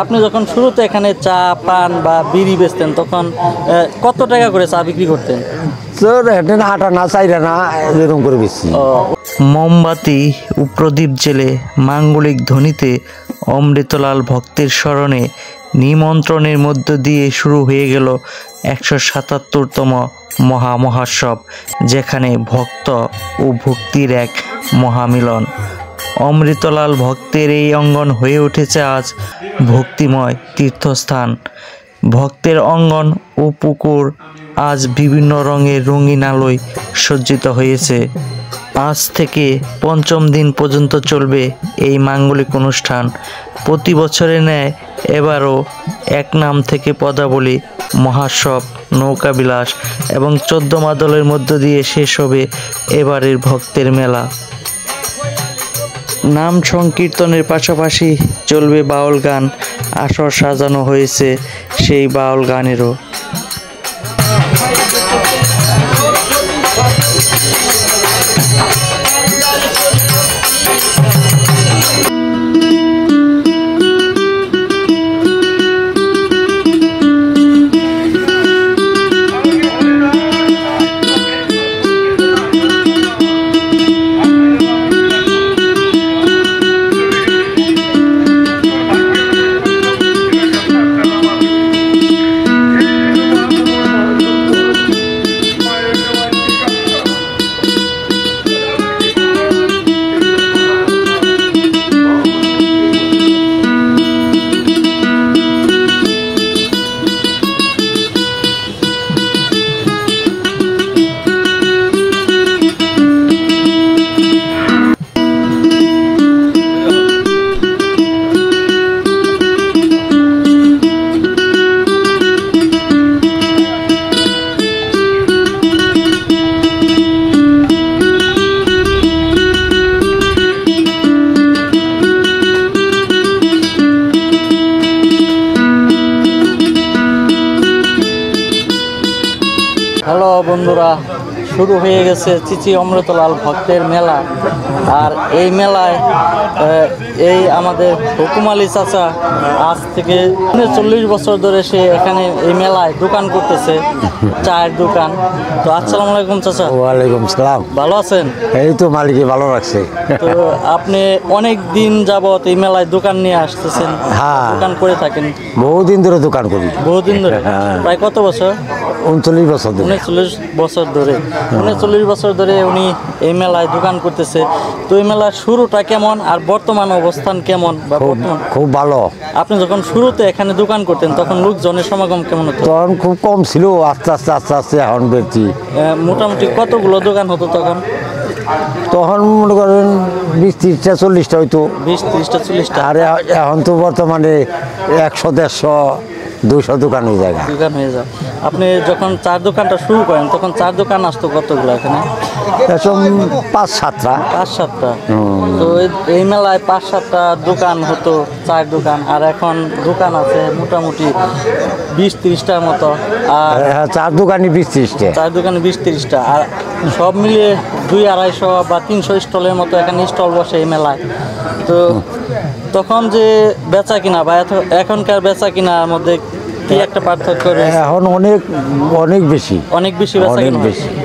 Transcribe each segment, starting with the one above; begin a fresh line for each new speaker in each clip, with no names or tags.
আপনি যখন শুরুতে এখানে চা পান বা বিড়ি বেচতেন তখন কত টাকা করে চা বিক্রি করতেন?
আটা না চাইরা না এরকম করে বেশি।
মোমবাতি ও প্রদীপ জেলে মাঙ্গলিক ধ্বনিতে অমৃতলাল ভক্তের স্মরণে নিমন্ত্রণের মধ্য দিয়ে শুরু হয়ে গেল 177তম মহামহোৎসব, যেখানে ভক্ত ও ভক্তির এক মহামিলন। অমৃতলাল ভক্তের এই অঙ্গন হয়ে উঠেছে আজ ভক্তিময় তীর্থস্থান। ভক্তের অঙ্গন ও পুকুর আজ বিভিন্ন রঙের রঙিন আলোয় সজ্জিত হয়েছে। আজ থেকে পঞ্চম দিন পর্যন্ত চলবে এই মাঙ্গলিক অনুষ্ঠান। প্রতি বছরের ন্যায় এবারও এক নাম থেকে পদাবলী, মহাসব, নৌকাবিলাস এবং 14 মাদলের মধ্য দিয়ে শেষ হবে এবারের ভক্তের মেলা। নাম সংকীর্তনের পাশাপাশি চলবে বাউল গান। আসর সাজানো হয়েছে সেই বাউল গানেরও। হ্যালো বন্ধুরা, শুরু হয়ে গেছে চিচি অমৃতলাল ভক্তের মেলা। আর এই মেলায় এই আমাদের হুকুম আলী চাচা আজ থেকে 40 বছর ধরে সে এখানে এই মেলায় দোকান করতেছে, চায়ের দোকান। তো আসসালামু আলাইকুম চাচা।
ওয়ালাইকুম সালাম।
ভালো আছেন?
এই তো মালিকে ভালো রাখছে।
তো আপনি অনেক দিন যাবত এই মেলায় দোকান নিয়ে আসতেছেন?
হ্যাঁ,
দোকান করে থাকেন?
বহুদিন ধরে দোকান করি।
বহুদিন ধরে? প্রায় কত বছর?
39 বছর ধরে।
39 বছর ধরে। 39 বছর ধরে উনি এই মেলায় দোকান করতেছে। তো এই মেলার শুরুটা কেমন আর বর্তমান অবস্থান কেমন?
খুব ভালো।
আপনি যখন শুরুতে এখানে দোকান করতেন তখন লোকজনের সমাগম কেমন হতো?
তখন খুব কম ছিল, আস্তে আস্তে আস্তে আস্তে এখন বেশি।
মোটামুটি কতগুলো দোকান হতো তখন?
তখন মনে করেন 20-30টা 40টা হইতো।
20-30টা 40টা।
আর এখন তো বর্তমানে 100-150-200 দোকান হয়ে যায়।
আপনি যখন চার দোকানটা শুরু করেন তখন চার দোকান আসতো কতগুলো এখানে?
5-7টা।
5-7টা। তো এই মেলায় 5-7টা দোকান হতো, চার দোকান। আর এখন দোকান আছে মোটামুটি 20-30টার মতো। আর
চার দোকানই 20-30টা।
চার দোকানে 20-30টা। আর সব মিলিয়ে 200-250 বা 300 স্টলের মতো এখানে স্টল বসে এই মেলায়। তো তখন যে বেচা কিনা বা এখনকার বেচা কিনার মধ্যে কি একটা পার্থক্য রয়েছে?
এখন অনেক বেশি
বেচা কিনা।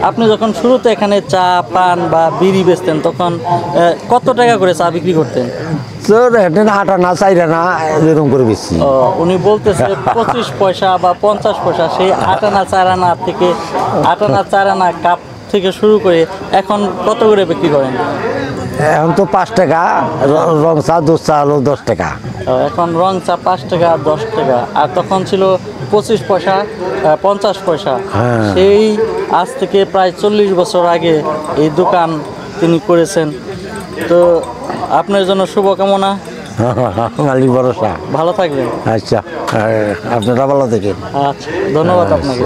আপনি যখন শুরুতে এখানে চা পান বা বিড়ি বেচতেন তখন কত টাকা করে চা বিক্রি করতেন?
আটা না চাইরা না এরকম করে বেশি।
উনি বলতেছে 25 পয়সা বা 50 পয়সা। সেই আটানা চারানা থেকে আটানা চারানা কাপ থেকে শুরু করে এখন কত করে বিক্রি করেন?
এখন তো 5 টাকা, রং চা দুধ চা হলো 10 টাকা।
এখন রং চা 5 টাকা 10 টাকা। আর তখন ছিল 25 পয়সা 50 পয়সা। সেই আজ থেকে প্রায় 40 বছর আগে এই দোকান তিনি করেছেন। তো আপনার জন্য শুভকামনা।
মালিক ভরসা।
ভালো থাকবেন।
আচ্ছা, আপনারা ভালো থাকেন।
আচ্ছা, ধন্যবাদ আপনাকে।